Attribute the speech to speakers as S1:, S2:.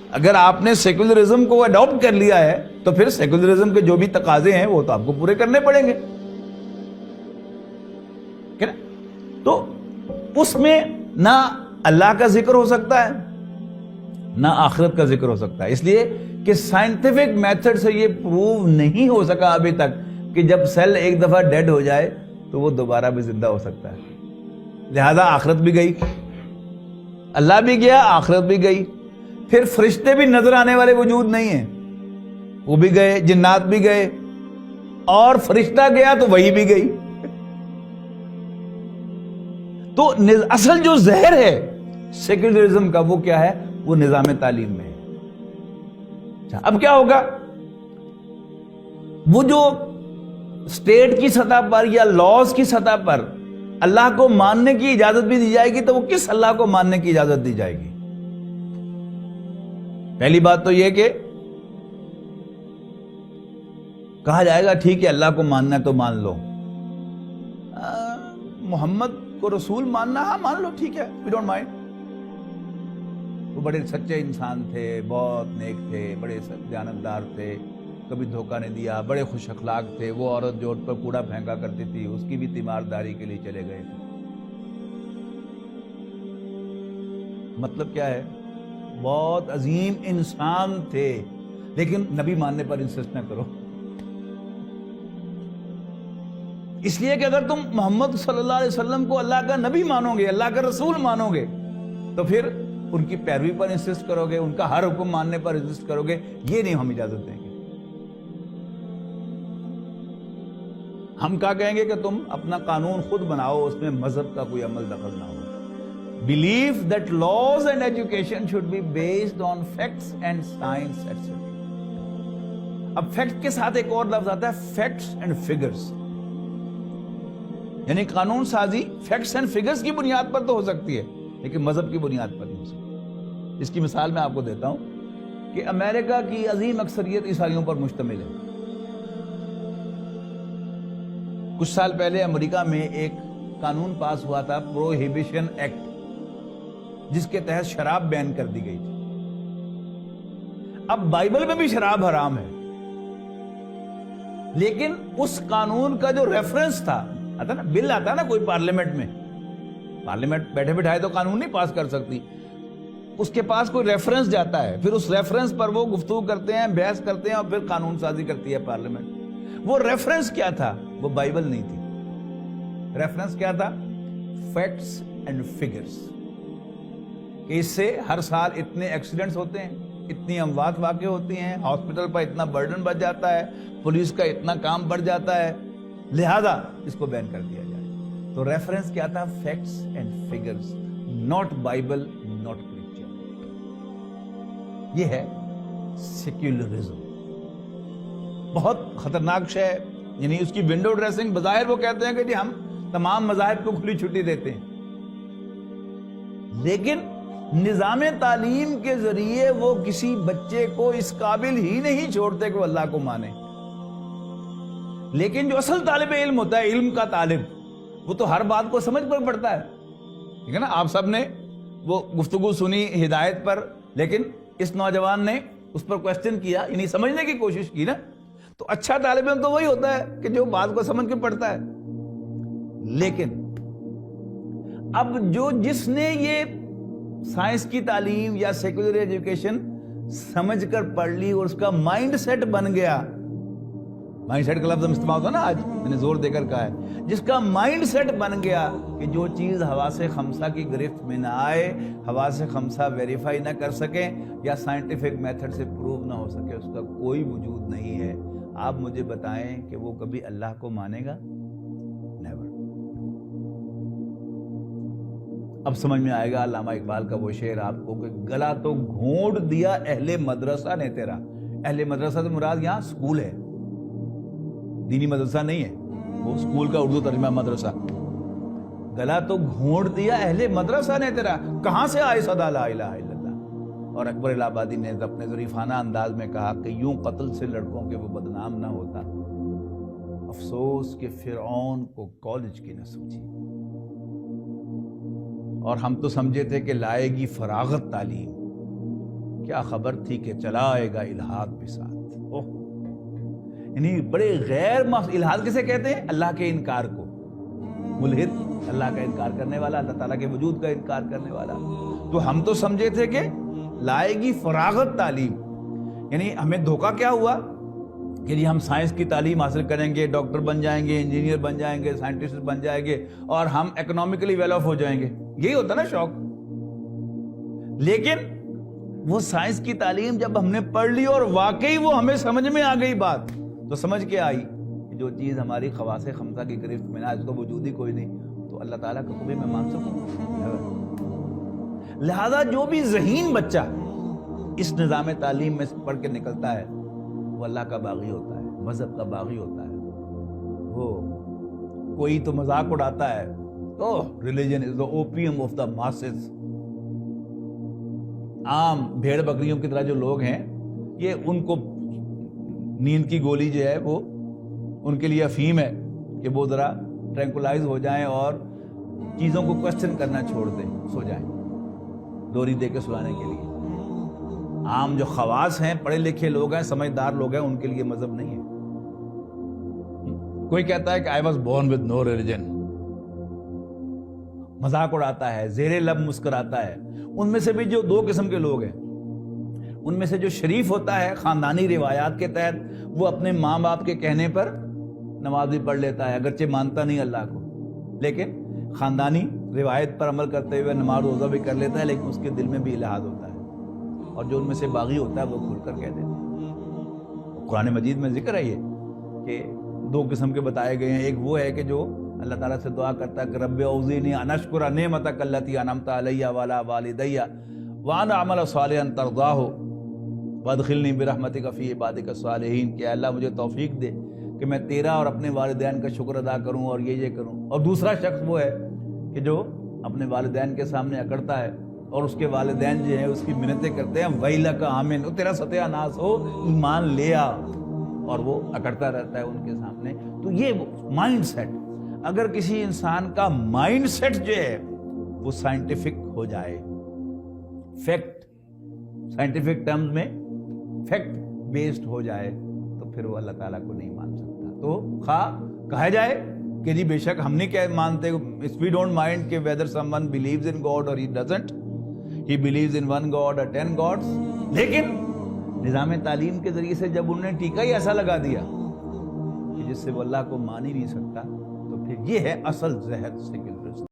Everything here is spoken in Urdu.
S1: اگر آپ نے سیکولرزم کو اڈاپٹ کر لیا ہے تو پھر سیکولرزم کے جو بھی تقاضے ہیں وہ تو آپ کو پورے کرنے پڑیں گے. تو اس میں نہ اللہ کا ذکر ہو سکتا ہے نہ آخرت کا ذکر ہو سکتا ہے، اس لیے کہ سائنٹیفک میتھڈ سے یہ پروو نہیں ہو سکا ابھی تک کہ جب سیل ایک دفعہ ڈیڈ ہو جائے تو وہ دوبارہ بھی زندہ ہو سکتا ہے. لہذا آخرت بھی گئی، اللہ بھی گیا، آخرت بھی گئی. پھر فرشتے بھی نظر آنے والے وجود نہیں ہیں، وہ بھی گئے، جنات بھی گئے، اور فرشتہ گیا تو وہی بھی گئی. تو اصل جو زہر ہے سیکولرزم کا وہ کیا ہے؟ وہ نظام تعلیم میں ہے. اب کیا ہوگا؟ وہ جو اسٹیٹ کی سطح پر یا لاز کی سطح پر اللہ کو ماننے کی اجازت بھی دی جائے گی تو وہ کس اللہ کو ماننے کی اجازت دی جائے گی؟ پہلی بات تو یہ کہ کہا جائے گا ٹھیک ہے اللہ کو ماننا ہے تو مان لو، محمد کو رسول ماننا ہاں مان لو، ٹھیک ہے، وی ڈونٹ مائنڈ. وہ بڑے سچے انسان تھے، بہت نیک تھے، بڑے دیانتدار تھے، کبھی دھوکہ نہیں دیا، بڑے خوش اخلاق تھے. وہ عورت جو پر کوڑا پھینکا کرتی تھی اس کی بھی تیمارداری کے لیے چلے گئے تھے. مطلب کیا ہے؟ بہت عظیم انسان تھے، لیکن نبی ماننے پر انسسٹ نہ کرو. اس لیے کہ اگر تم محمد صلی اللہ علیہ وسلم کو اللہ کا نبی مانو گے، اللہ کا رسول مانو گے، تو پھر ان کی پیروی پر انسسٹ کرو گے، ان کا ہر حکم ماننے پر انسسٹ کرو گے. یہ نہیں ہم اجازت دیں گے. ہم کیا کہیں گے کہ تم اپنا قانون خود بناؤ، اس میں مذہب کا کوئی عمل دخل نہ ہو. Believe that laws and education should be based on facts and science, etc. اب فیکٹ کے ساتھ ایک اور لفظ آتا ہے فیکٹس اینڈ فگرز، یعنی قانون سازی فیکٹس اینڈ فگرز کی بنیاد پر تو ہو سکتی ہے لیکن مذہب کی بنیاد پر نہیں ہو سکتی. اس کی مثال میں آپ کو دیتا ہوں کہ امریکہ کی عظیم اکثریت عیسائیوں پر مشتمل ہے. کچھ سال پہلے امریکہ میں ایک قانون پاس ہوا تھا، پروہیبیشن ایکٹ، جس کے تحت شراب بین کر دی گئی تھی. اب بائبل میں بھی شراب حرام ہے، لیکن اس قانون کا جو ریفرنس تھا، آتا نا بل آتا نا کوئی پارلیمنٹ میں، پارلیمنٹ بیٹھے بٹھائے تو قانون نہیں پاس کر سکتی، اس کے پاس کوئی ریفرنس جاتا ہے، پھر اس ریفرنس پر وہ گفتگو کرتے ہیں، بحث کرتے ہیں، اور پھر قانون سازی کرتی ہے پارلیمنٹ. وہ ریفرنس کیا تھا؟ وہ بائبل نہیں تھی. ریفرنس کیا تھا؟ Facts and figures. کہ اس سے ہر سال اتنے ایکسیڈنٹس ہوتے ہیں، اتنی اموات واقع ہوتی ہیں، ہاسپٹل پر اتنا برڈن بڑھ جاتا ہے، پولیس کا اتنا کام بڑھ جاتا ہے، لہذا اس کو بین کر دیا جائے. تو ریفرنس کیا تھا؟ Facts and figures, not Bible, not Christian. یہ ہے سیکولرزم. بہت خطرناک شے ہے. یعنی اس کی ونڈو ڈریسنگ، بظاہر وہ کہتے ہیں کہ جی ہم تمام مذاہب کو کھلی چھٹی دیتے ہیں، لیکن نظام تعلیم کے ذریعے وہ کسی بچے کو اس قابل ہی نہیں چھوڑتے کہ وہ اللہ کو مانے. لیکن جو اصل طالب علم ہوتا ہے، علم کا طالب، وہ تو ہر بات کو سمجھ پر پڑتا ہے. ٹھیک ہے نا؟ آپ سب نے وہ گفتگو سنی ہدایت پر، لیکن اس نوجوان نے اس پر کوشچن کیا، یعنی سمجھنے کی کوشش کی نا. تو اچھا طالب علم تو وہی ہوتا ہے کہ جو بات کو سمجھ کے پڑھتا ہے. لیکن اب جس نے یہ سائنس کی تعلیم یا سیکولر ایجوکیشن سمجھ کر پڑھ لی اور اس کا مائنڈ سیٹ بن گیا، مائنڈ سیٹ کا لفظ ہم استعمال ہوتا نا آج، میں نے زور دے کر کہا ہے، جس کا مائنڈ سیٹ بن گیا کہ جو چیز حواس خمسہ کی گرفت میں نہ آئے، حواس خمسہ ویریفائی نہ کر سکیں یا سائنٹیفک میتھڈ سے پروو نہ ہو سکے، اس کا کوئی وجود نہیں ہے. آپ مجھے بتائیں کہ وہ کبھی اللہ کو مانے گا؟ نیور. اب سمجھ میں آئے گا علامہ اقبال کا وہ شعر آپ کو کہ گلا تو گھونٹ دیا اہل مدرسہ نے تیرا. اہل مدرسہ سے مراد یہاں سکول ہے، دینی مدرسہ نہیں ہے، وہ سکول کا اردو ترجمہ مدرسہ. گلا تو گھونٹ دیا اہل مدرسہ نے تیرا، کہاں سے آئے صدا لا الہ الا اللہ. اور اکبر الہ آبادی نے اپنے ظریفانہ انداز میں کہا کہ یوں قتل سے لڑکوں کے وہ بدنام نہ ہوتا، افسوس کہ فرعون کو کالج کی نہ سوچی. اور ہم تو سمجھے تھے کہ لائے گی فراغت تعلیم، کیا خبر تھی کہ چلائے گا الحاد بھی ساتھ. یعنی بڑے الحاد کسے کہتے ہیں؟ اللہ کے انکار کو. ملحد اللہ کا انکار کرنے والا, اللہ تعالیٰ کے وجود کا انکار کرنے والا. تو ہم تو سمجھے تھے کہ لائے گی فراغت تعلیم, یعنی ہمیں دھوکہ کیا ہوا کہ جی ہم سائنس کی تعلیم حاصل کریں گے, ڈاکٹر بن جائیں گے, انجینئر بن جائیں گے, سائنٹسٹ بن جائیں گے اور ہم اکنامکلی ویل آف ہو جائیں گے. یہی ہوتا نا شوق. لیکن وہ سائنس کی تعلیم جب ہم نے پڑھ لی اور واقعی وہ ہمیں سمجھ میں آ گئی بات, تو سمجھ کے آئی کہ جو چیز ہماری خواص خمسہ کی گرفت میں نہ, اس کا وجود ہی کوئی نہیں, تو اللہ تعالیٰ کا کبھی میں مان سکوں. لہذا جو بھی ذہین بچہ اس نظام تعلیم میں پڑھ کے نکلتا ہے وہ اللہ کا باغی ہوتا ہے, مذہب کا باغی ہوتا ہے. وہ کوئی تو مذاق اڑاتا ہے, religion is the opium of the masses. عام بھیڑ بکریوں کی طرح جو لوگ ہیں, یہ ان کو نیند کی گولی جو ہے وہ ان کے لیے افہیم ہے کہ وہ ذرا ٹرینکولائز ہو جائیں اور چیزوں کو کوشچن کرنا چھوڑ دیں, سو جائیں, ڈوری دے کے سلانے کے لیے. عام جو خواص ہیں, پڑھے لکھے لوگ ہیں, سمجھدار لوگ ہیں, ان کے لیے مذہب نہیں ہے. کوئی کہتا ہے کہ I was born with no religion, مذاق اڑاتا ہے, زیر لب مسکراتا ہے. ان میں سے بھی جو دو قسم کے لوگ ہیں, ان میں سے جو شریف ہوتا ہے خاندانی روایات کے تحت, وہ اپنے ماں باپ کے کہنے پر نماز بھی پڑھ لیتا ہے, اگرچہ مانتا نہیں اللہ کو, لیکن خاندانی روایت پر عمل کرتے ہوئے نماز روزہ بھی کر لیتا ہے, لیکن اس کے دل میں بھی الحاد ہوتا ہے. اور جو ان میں سے باغی ہوتا ہے وہ کھل کر کہہ دیتا ہے. قرآن مجید میں ذکر ہے یہ کہ دو قسم کے بتائے گئے ہیں. ایک وہ ہے کہ جو اللہ تعالیٰ سے دعا کرتا ہے کہ رب اوزینی ان اشکر نعمتک التی انعمت علی وعلی والدی وان اعمل صالحا ترضاہ وادخلنی برحمتک فی عبادک الصالحین, کہ اللہ مجھے توفیق دے کہ میں تیرا اور اپنے والدین کا شکر ادا کروں اور یہ کروں. اور دوسرا شخص وہ ہے کہ جو اپنے والدین کے سامنے اکڑتا ہے اور اس کے والدین جو ہیں اس کی منتیں کرتے ہیں, ویلک آمن, تیرا ستیہ ناس ہو, ایمان لے آ, اور وہ اکڑتا رہتا ہے ان کے سامنے. تو یہ مائنڈ سیٹ, اگر کسی انسان کا مائنڈ سیٹ جو ہے وہ سائنٹیفک ہو جائے, فیکٹ, سائنٹیفک ٹرمز میں فیکٹ بیسڈ ہو جائے, تو پھر وہ اللہ تعالیٰ کو نہیں مان سکتا. تو خواہ کہا جائے کہ جی بے شک ہم نہیں کیا مانتے, we don't mind کہ whether someone believes in God or he doesn't, he believes in one God or 10 gods, لیکن نظام تعلیم کے ذریعے سے جب انہوں نے ٹیکہ ہی ایسا لگا دیا کہ جس سے وہ اللہ کو مان ہی نہیں سکتا, تو پھر یہ ہے اصل زہر سیکولر.